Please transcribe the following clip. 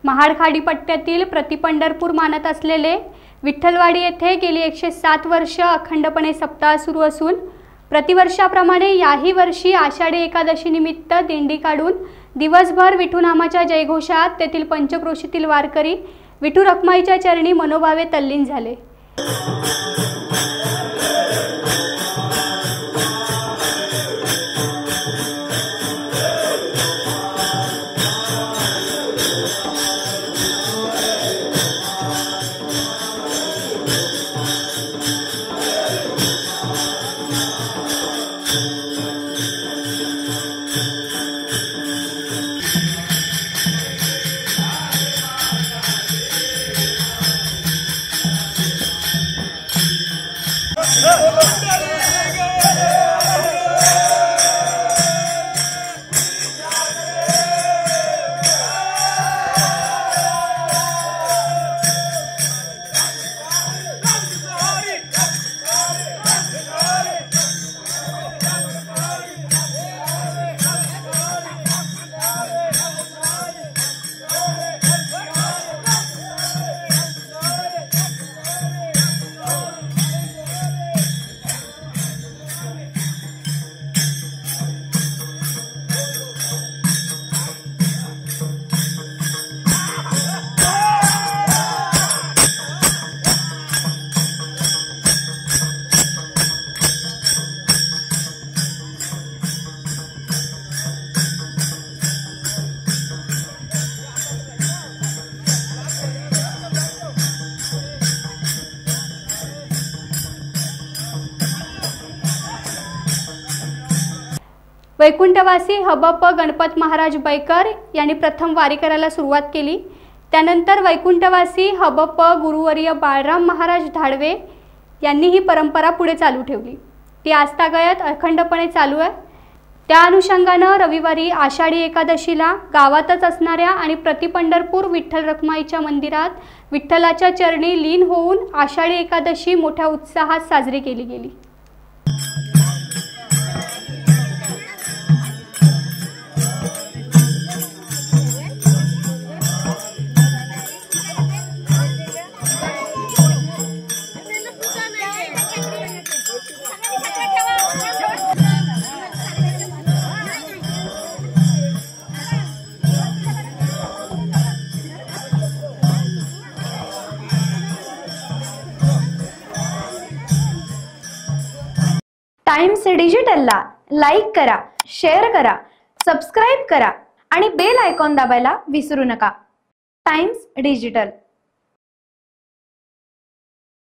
महाड खाडीपट्ट्यातील प्रतिपंढरपूर मानत असलेले विठ्ठलवाडी येथे गेली 107 वर्ष अखंडपणे सप्ताह सुरू असून प्रतिवर्षाप्रमाणे याही वर्षी आषाढी एकादशी निमित्त दिंडी काढून दिवसभर विठू नामाच्या जयघोषात तेथील पंचक्रोशीतील वारकरी विठू रखमाईच्या चरणी मनोभावे तल्लीन झाले। वैकुंठवासी हबप गणपत महाराज बैकर यांनी प्रथम वारी करायला सुरुवात केली। त्यानंतर वैकुंठवासी हबप गुरुवर्य बाळराम महाराज धाडवे यांनी ही परंपरा पुढे चालू ठेवली। ती आजतागायत अखंडपणे चालू आहे। त्या अनुषंगाने रविवारी आषाढी एकादशीला गावातच असणाऱ्या आणि प्रतिपंढरपूर विठ्ठल रखमाईच्या मंदिरात विठ्ठलाच्या चरणी लीन होऊन आषाढी एकादशी मोठ्या उत्साहात साजरी केली गेली। टाइम्स डिजिटलला लाईक करा, शेअर करा, सबस्क्राइब करा आणि बेल आयकॉन दाबायला विसरू नका। Times digital.